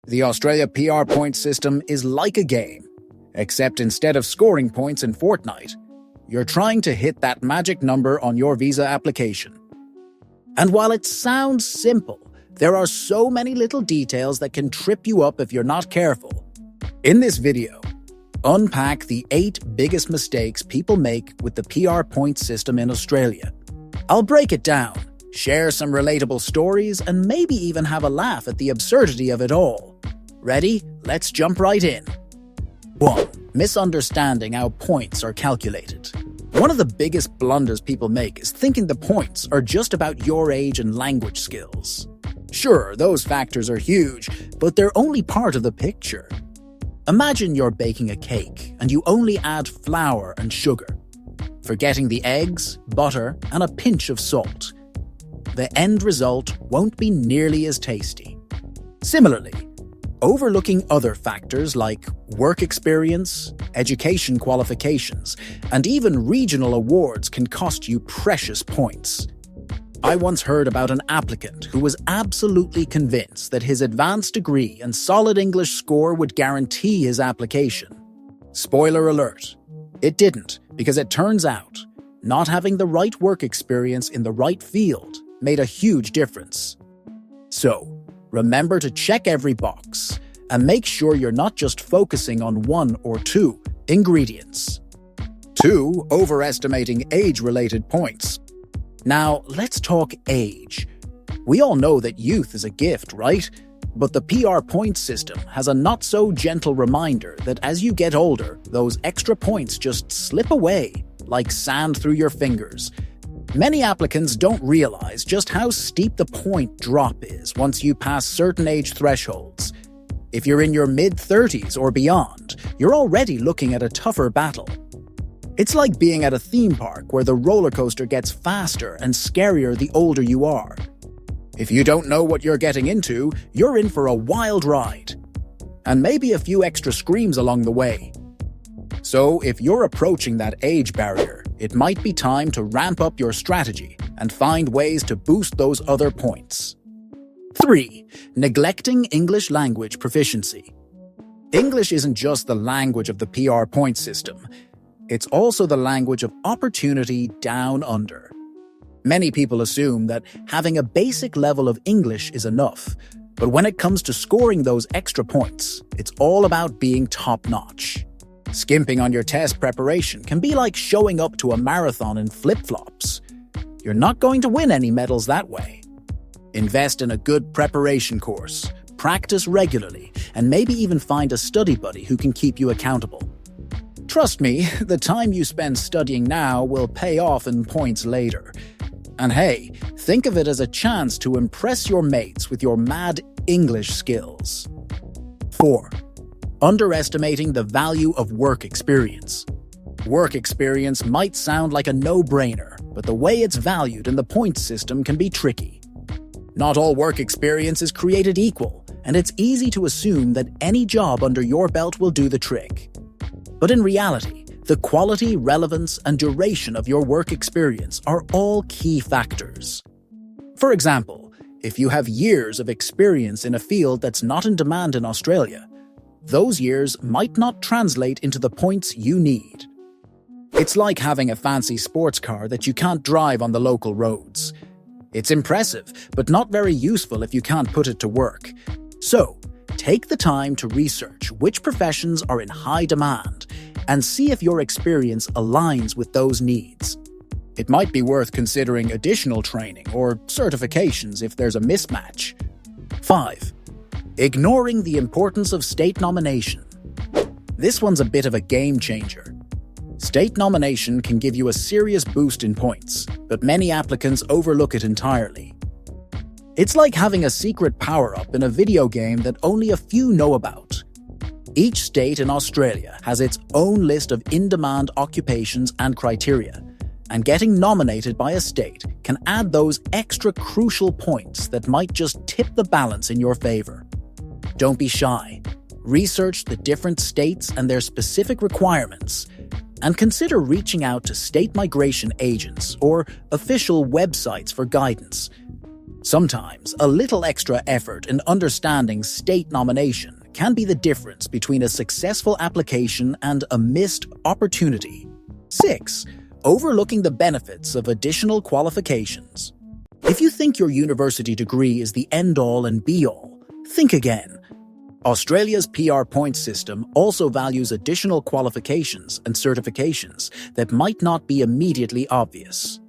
The Australia PR point system is like a game, except instead of scoring points in Fortnite, you're trying to hit that magic number on your visa application. And while it sounds simple, there are so many little details that can trip you up if you're not careful. In this video, unpack the 8 biggest mistakes people make with the PR point system in Australia. I'll break it down, share some relatable stories, and maybe even have a laugh at the absurdity of it all. Ready? Let's jump right in. 1. Misunderstanding how points are calculated. One of the biggest blunders people make is thinking the points are just about your age and language skills. Sure, those factors are huge, but they're only part of the picture. Imagine you're baking a cake and you only add flour and sugar, forgetting the eggs, butter, and a pinch of salt. The end result won't be nearly as tasty. Similarly, overlooking other factors like work experience, education qualifications, and even regional awards can cost you precious points. I once heard about an applicant who was absolutely convinced that his advanced degree and solid English score would guarantee his application. Spoiler alert, it didn't, because it turns out not having the right work experience in the right field made a huge difference. So, remember to check every box and make sure you're not just focusing on 1 or 2 ingredients. 2. Overestimating age-related points. Now, let's talk age. We all know that youth is a gift, right? But the PR points system has a not-so-gentle reminder that as you get older, those extra points just slip away, like sand through your fingers. Many applicants don't realize just how steep the point drop is once you pass certain age thresholds. If you're in your mid-30s or beyond, you're already looking at a tougher battle. It's like being at a theme park where the roller coaster gets faster and scarier the older you are. If you don't know what you're getting into, you're in for a wild ride. And maybe a few extra screams along the way. So if you're approaching that age barrier, it might be time to ramp up your strategy and find ways to boost those other points. 3. Neglecting English language proficiency. English isn't just the language of the PR point system. It's also the language of opportunity down under. Many people assume that having a basic level of English is enough, but when it comes to scoring those extra points, it's all about being top-notch. Skimping on your test preparation can be like showing up to a marathon in flip-flops. You're not going to win any medals that way. Invest in a good preparation course, practice regularly, and maybe even find a study buddy who can keep you accountable. Trust me, the time you spend studying now will pay off in points later. And hey, think of it as a chance to impress your mates with your mad English skills. 4. Underestimating the value of work experience. Work experience might sound like a no-brainer, but the way it's valued in the points system can be tricky. Not all work experience is created equal, and it's easy to assume that any job under your belt will do the trick. But in reality, the quality, relevance, and duration of your work experience are all key factors. For example, if you have years of experience in a field that's not in demand in Australia, those years might not translate into the points you need. It's like having a fancy sports car that you can't drive on the local roads. It's impressive, but not very useful if you can't put it to work. So, take the time to research which professions are in high demand and see if your experience aligns with those needs. It might be worth considering additional training or certifications if there's a mismatch. 5. Ignoring the importance of state nomination. This one's a bit of a game changer. State nomination can give you a serious boost in points, but many applicants overlook it entirely. It's like having a secret power-up in a video game that only a few know about. Each state in Australia has its own list of in-demand occupations and criteria, and getting nominated by a state can add those extra crucial points that might just tip the balance in your favor. Don't be shy. Research the different states and their specific requirements, and consider reaching out to state migration agents or official websites for guidance. Sometimes a little extra effort in understanding state nomination can be the difference between a successful application and a missed opportunity. 6. Overlooking the benefits of additional qualifications. If you think your university degree is the end-all and be-all, think again. Australia's PR points system also values additional qualifications and certifications that might not be immediately obvious.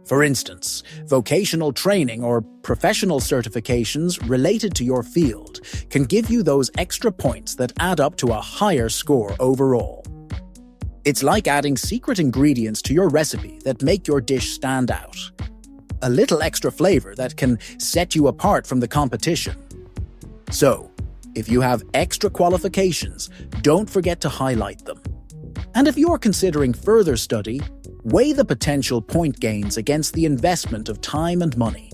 For instance, vocational training or professional certifications related to your field can give you those extra points that add up to a higher score overall. It's like adding secret ingredients to your recipe that make your dish stand out. A little extra flavor that can set you apart from the competition. So, if you have extra qualifications, don't forget to highlight them. And if you're considering further study, weigh the potential point gains against the investment of time and money.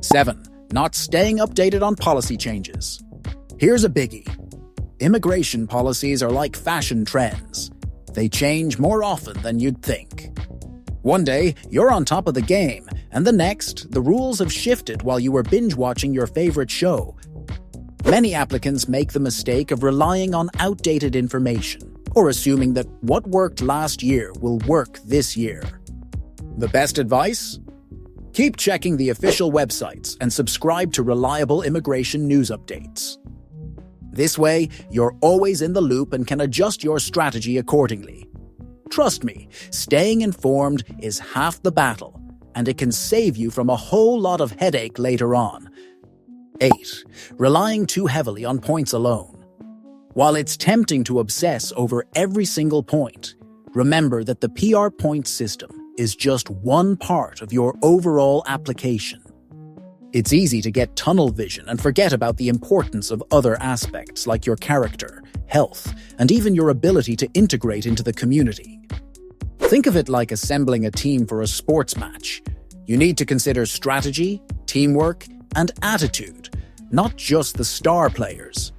7. Not staying updated on policy changes. Here's a biggie. Immigration policies are like fashion trends. They change more often than you'd think. One day, you're on top of the game, and the next, the rules have shifted while you were binge-watching your favorite show. Many applicants make the mistake of relying on outdated information, or assuming that what worked last year will work this year. The best advice? Keep checking the official websites and subscribe to reliable immigration news updates. This way, you're always in the loop and can adjust your strategy accordingly. Trust me, staying informed is half the battle, and it can save you from a whole lot of headache later on. 8. Relying too heavily on points alone. While it's tempting to obsess over every single point, remember that the PR points system is just one part of your overall application. It's easy to get tunnel vision and forget about the importance of other aspects like your character, health, and even your ability to integrate into the community. Think of it like assembling a team for a sports match. You need to consider strategy, teamwork, and attitude, not just the star players.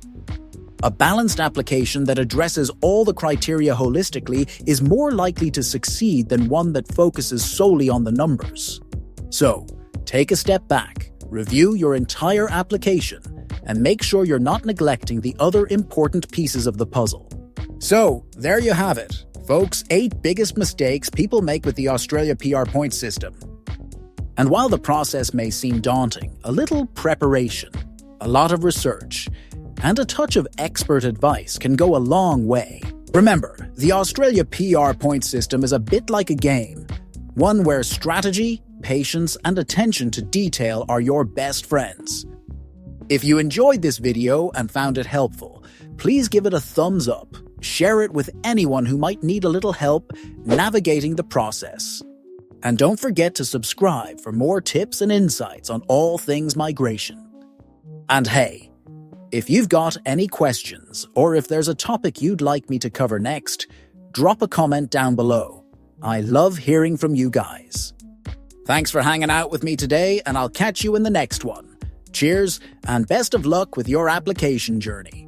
A balanced application that addresses all the criteria holistically is more likely to succeed than one that focuses solely on the numbers. So, take a step back, review your entire application, and make sure you're not neglecting the other important pieces of the puzzle. So, there you have it, folks, 8 biggest mistakes people make with the Australia PR points system. And while the process may seem daunting, a little preparation, a lot of research, and a touch of expert advice can go a long way. Remember, the Australia PR points system is a bit like a game, one where strategy, patience, and attention to detail are your best friends. If you enjoyed this video and found it helpful, please give it a thumbs up, share it with anyone who might need a little help navigating the process. And don't forget to subscribe for more tips and insights on all things migration. And hey, if you've got any questions, or if there's a topic you'd like me to cover next, drop a comment down below. I love hearing from you guys. Thanks for hanging out with me today, and I'll catch you in the next one. Cheers, and best of luck with your application journey.